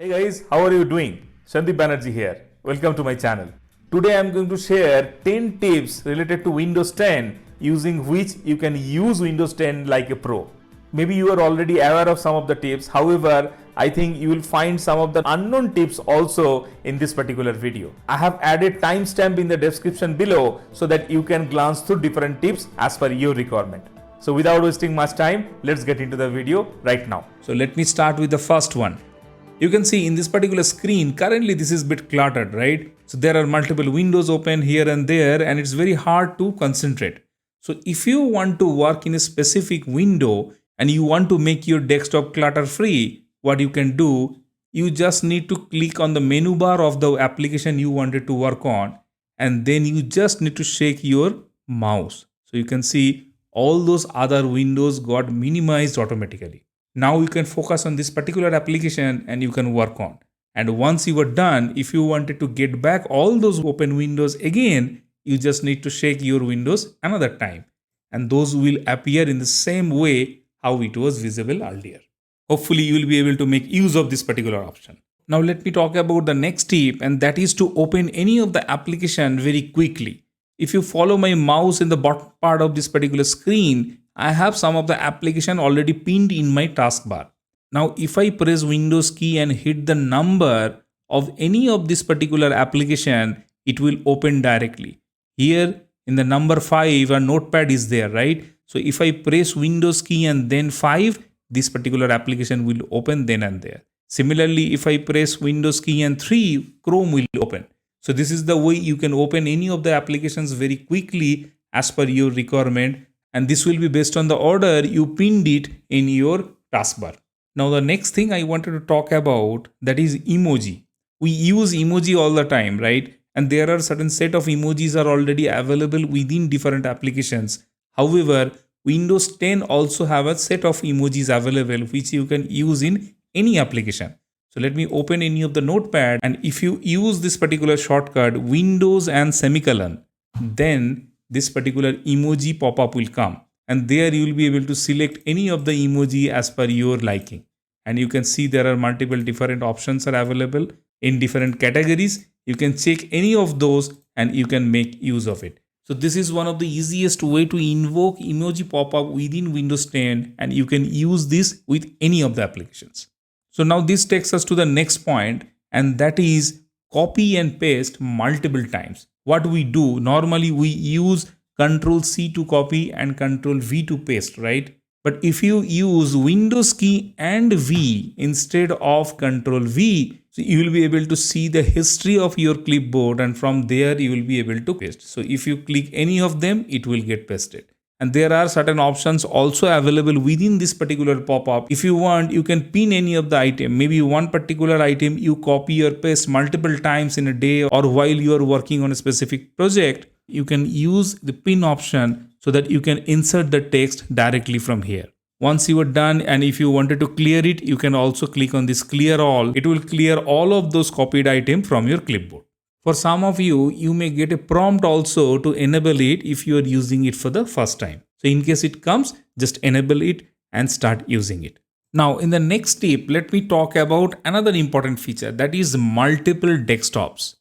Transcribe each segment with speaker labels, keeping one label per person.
Speaker 1: Hey guys, how are you doing? Sandeep Banerjee here. Welcome to my channel. Today I am going to share 10 tips related to Windows 10 using which you can use Windows 10 like a pro. Maybe you are already aware of some of the tips. However, I think you will find some of the unknown tips also in this particular video. I have added timestamp in the description below so that you can glance through different tips as per your requirement. So without wasting much time, let's get into the video right now. So let me start with the first one. You can see in this particular screen, currently this is a bit cluttered, right? So there are multiple windows open here and there, and it's very hard to concentrate. So if you want to work in a specific window and you want to make your desktop clutter free, what you can do, you just need to click on the menu bar of the application you wanted to work on, and then you just need to shake your mouse. So you can see all those other windows got minimized automatically. Now you can focus on this particular application and you can work on. And once you are done, if you wanted to get back all those open windows again, you just need to shake your windows another time. And those will appear in the same way how it was visible earlier. Hopefully you will be able to make use of this particular option. Now let me talk about the next tip, and that is to open any of the application very quickly. If you follow my mouse in the bottom part of this particular screen, I have some of the application already pinned in my taskbar. Now, if I press Windows key and hit the number of any of this particular application, it will open directly. Here in the number 5, a notepad is there, right? So if I press Windows key and then 5, this particular application will open then and there. Similarly, if I press Windows key and 3, Chrome will open. So this is the way you can open any of the applications very quickly as per your requirement. And this will be based on the order you pinned it in your taskbar. Now the next thing I wanted to talk about, that is emoji. We use emoji all the time, right? And there are certain set of emojis are already available within different applications. However, Windows 10 also have a set of emojis available which you can use in any application. So let me open any of the notepad, and if you use this particular shortcut Windows and semicolon, then this particular emoji pop-up will come, and there you will be able to select any of the emoji as per your liking. And you can see there are multiple different options are available in different categories. You can check any of those and you can make use of it. So this is one of the easiest way to invoke emoji pop-up within Windows 10, and you can use this with any of the applications. So now this takes us to the next point, and that is copy and paste multiple times. What we do, normally we use Ctrl C to copy and Ctrl V to paste, right? But if you use Windows key and V instead of Ctrl V, so you will be able to see the history of your clipboard, and from there you will be able to paste. So if you click any of them, it will get pasted. And there are certain options also available within this particular pop-up. If you want, you can pin any of the item. Maybe one particular item you copy or paste multiple times in a day, or while you are working on a specific project, you can use the pin option so that you can insert the text directly from here. Once you are done, and if you wanted to clear it, you can also click on this clear all. It will clear all of those copied items from your clipboard. For some of you, you may get a prompt also to enable it if you are using it for the first time. So in case it comes, just enable it and start using it. Now in the next tip, let me talk about another important feature, that is multiple desktops.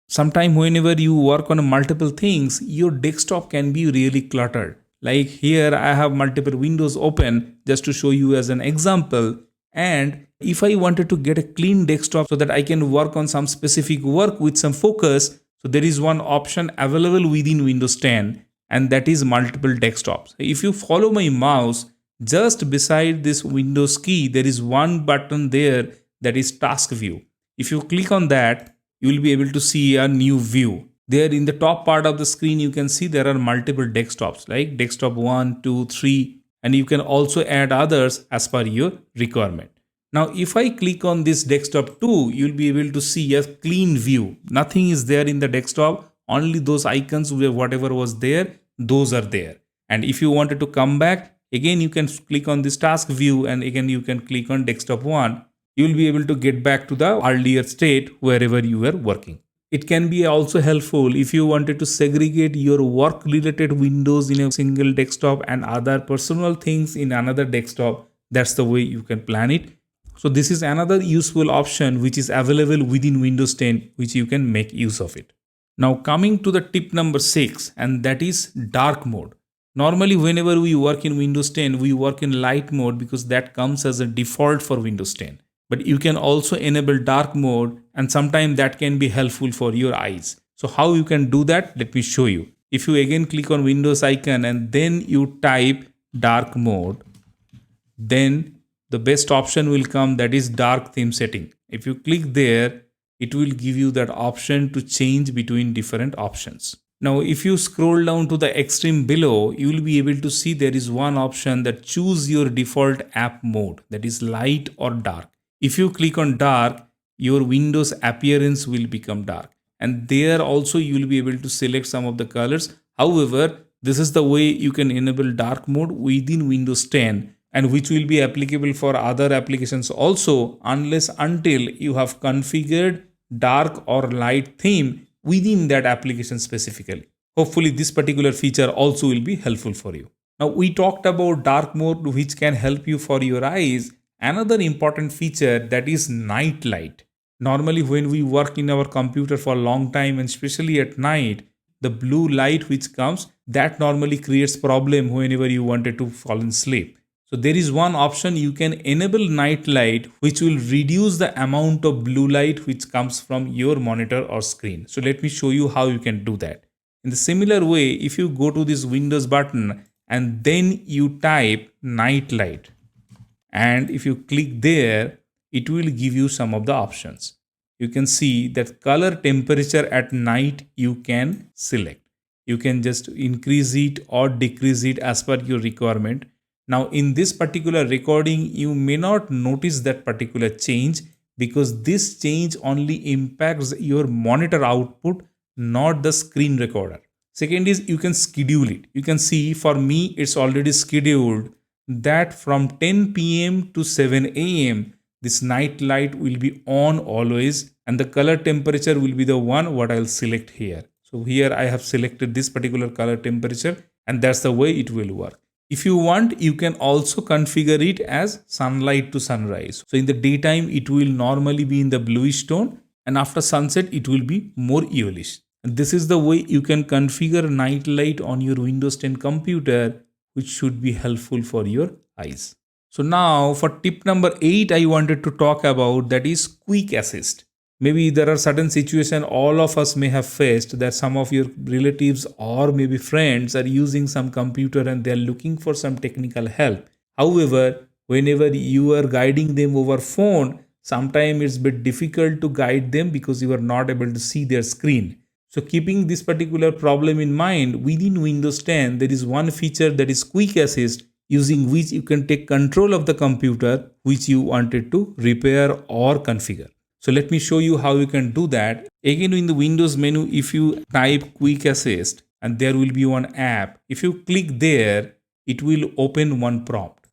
Speaker 1: Sometime whenever you work on multiple things, your desktop can be really cluttered. Like here I have multiple windows open just to show you as an example. And if I wanted to get a clean desktop so that I can work on some specific work with some focus, so there is one option available within Windows 10, and that is multiple desktops. If you follow my mouse, just beside this Windows key, there is one button there that is Task View. If you click on that, you will be able to see a new view. There in the top part of the screen, you can see there are multiple desktops like desktop 1, 2, 3, and you can also add others as per your requirement. Now, if I click on this desktop 2, you'll be able to see a clean view. Nothing is there in the desktop, only those icons where whatever was there, those are there. And if you wanted to come back, again you can click on this task view, and again you can click on desktop 1. You will be able to get back to the earlier state wherever you were working. It can be also helpful if you wanted to segregate your work related windows in a single desktop and other personal things in another desktop. That's the way you can plan it. So this is another useful option which is available within Windows 10, which you can make use of it. Now coming to the tip number 6, and that is dark mode. Normally whenever we work in Windows 10, we work in light mode because that comes as a default for Windows 10. But you can also enable dark mode, and sometimes that can be helpful for your eyes. So how you can do that? Let me show you. If you again click on Windows icon and then you type dark mode, then the best option will come, that is dark theme setting. If you click there, it will give you that option to change between different options. Now, if you scroll down to the extreme below, you will be able to see there is one option that choose your default app mode, that is light or dark. If you click on dark, your Windows appearance will become dark. And there also you will be able to select some of the colors. However, this is the way you can enable dark mode within Windows 10, and which will be applicable for other applications also, unless until you have configured dark or light theme within that application specifically. Hopefully this particular feature also will be helpful for you. Now we talked about dark mode, which can help you for your eyes. Another important feature, that is night light. Normally when we work in our computer for a long time, and especially at night, the blue light which comes, that normally creates problem whenever you wanted to fall in sleep. So there is one option, you can enable night light, which will reduce the amount of blue light which comes from your monitor or screen. So let me show you how you can do that. In the similar way, if you go to this Windows button and then you type night light, and if you click there, it will give you some of the options. You can see that color temperature at night you can select. You can just increase it or decrease it as per your requirement. Now in this particular recording, you may not notice that particular change because this change only impacts your monitor output, not the screen recorder. Second is you can schedule it. You can see for me it's already scheduled that from 10 p.m. to 7 a.m. this night light will be on always, and the color temperature will be the one what I'll select here. So here I have selected this particular color temperature, and that's the way it will work. If you want, you can also configure it as sunlight to sunrise. So in the daytime, it will normally be in the bluish tone, and after sunset, it will be more yellowish. And this is the way you can configure night light on your Windows 10 computer, which should be helpful for your eyes. So now for tip number 8, I wanted to talk about, that is quick assist. Maybe there are certain situations all of us may have faced, that some of your relatives or maybe friends are using some computer and they are looking for some technical help. However, whenever you are guiding them over phone, sometimes it's a bit difficult to guide them because you are not able to see their screen. So keeping this particular problem in mind, within Windows 10, there is one feature, that is quick assist, using which you can take control of the computer which you wanted to repair or configure. So let me show you how you can do that. Again, in the Windows menu, if you type quick assist and there will be one app, if you click there, it will open one prompt,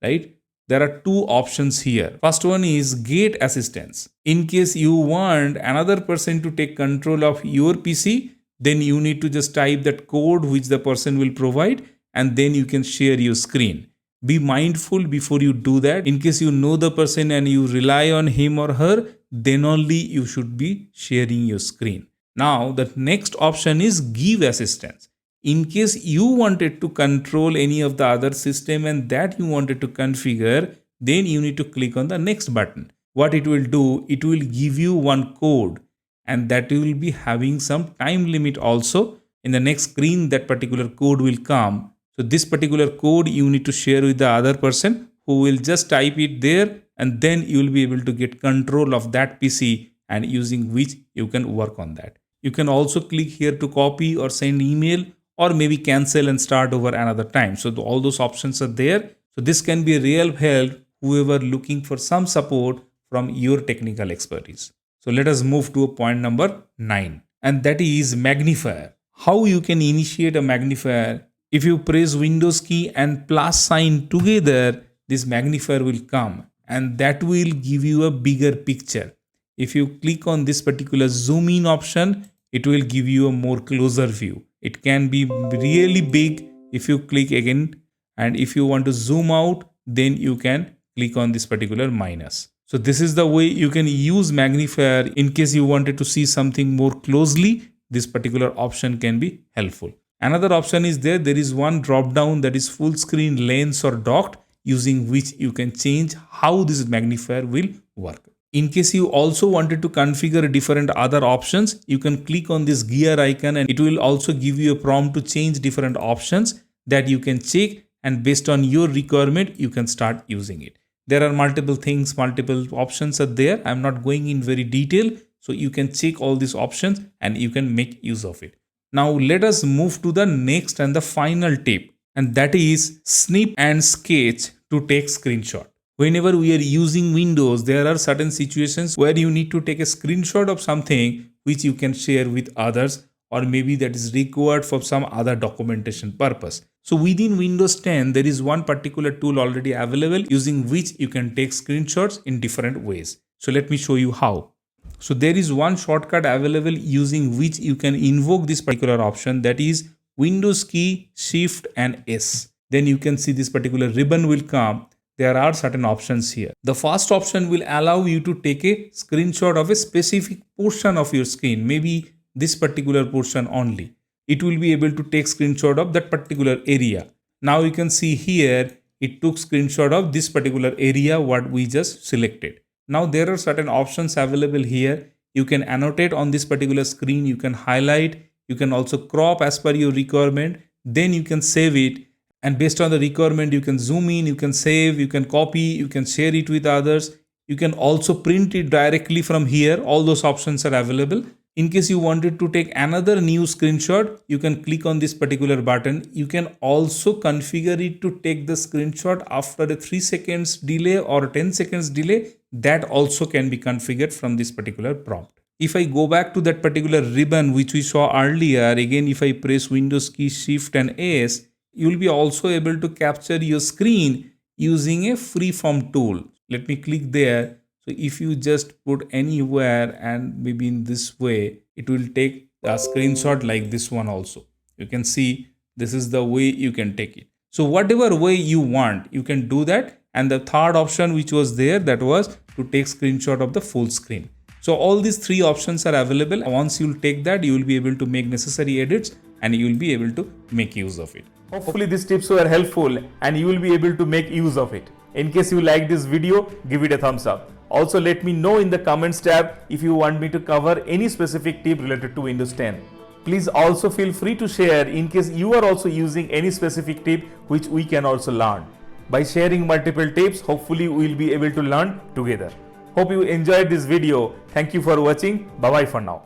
Speaker 1: right? There are two options here. First one is get assistance. In case you want another person to take control of your PC, then you need to just type that code which the person will provide, and then you can share your screen. Be mindful before you do that. In case you know the person and you rely on him or her, then only you should be sharing your screen. Now the next option is give assistance. In case you wanted to control any of the other system and that you wanted to configure, then you need to click on the next button. What it will do, it will give you one code, and that will be having some time limit also. In the next screen, that particular code will come. So this particular code you need to share with the other person, who will just type it there, and then you will be able to get control of that PC, and using which you can work on that. You can also click here to copy or send email, or maybe cancel and start over another time. So all those options are there. So this can be a real help whoever looking for some support from your technical expertise. So let us move to point number 9, and that is magnifier. How you can initiate a magnifier? If you press Windows key and plus sign together, this magnifier will come, and that will give you a bigger picture. If you click on this particular zoom in option, it will give you a more closer view. It can be really big if you click again, and if you want to zoom out, then you can click on this particular minus. So this is the way you can use magnifier in case you wanted to see something more closely. This particular option can be helpful. Another option is there is one drop down that is full screen, lens or docked, using which you can change how this magnifier will work. In case you also wanted to configure different other options, you can click on this gear icon and it will also give you a prompt to change different options that you can check, and based on your requirement you can start using it. There are multiple things, multiple options are there. I'm not going in very detail, so you can check all these options and you can make use of it. Now let us move to the next and the final tip, and that is snip and sketch to take screenshot. Whenever we are using Windows, there are certain situations where you need to take a screenshot of something which you can share with others, or maybe that is required for some other documentation purpose. So within Windows 10, there is one particular tool already available using which you can take screenshots in different ways. So let me show you how. So there is one shortcut available using which you can invoke this particular option, that is Windows key Shift and S. Then you can see this particular ribbon will come. There are certain options here. The first option will allow you to take a screenshot of a specific portion of your screen, maybe this particular portion only. It will be able to take screenshot of that particular area. Now you can see here, it took screenshot of this particular area what we just selected. Now there are certain options available here. You can annotate on this particular screen, you can highlight, you can also crop as per your requirement, then you can save it. And based on the requirement, you can zoom in, you can save, you can copy, you can share it with others. You can also print it directly from here. All those options are available. In case you wanted to take another new screenshot, you can click on this particular button. You can also configure it to take the screenshot after a 3 seconds delay or 10 seconds delay. That also can be configured from this particular prompt. If I go back to that particular ribbon which we saw earlier, again if I press Windows key Shift and S, you will be also able to capture your screen using a freeform tool. Let me click there. So if you just put anywhere and maybe in this way, it will take a screenshot like this one also. You can see this is the way you can take it. So whatever way you want, you can do that. And the third option which was there, that was to take screenshot of the full screen. So all these three options are available. Once you take that, you will be able to make necessary edits and you will be able to make use of it. Hopefully these tips were helpful and you will be able to make use of it. In case you like this video, give it a thumbs up. Also let me know in the comments tab if you want me to cover any specific tip related to Windows 10. Please also feel free to share in case you are also using any specific tip which we can also learn. By sharing multiple tips, hopefully we will be able to learn together. Hope you enjoyed this video. Thank you for watching. Bye bye for now.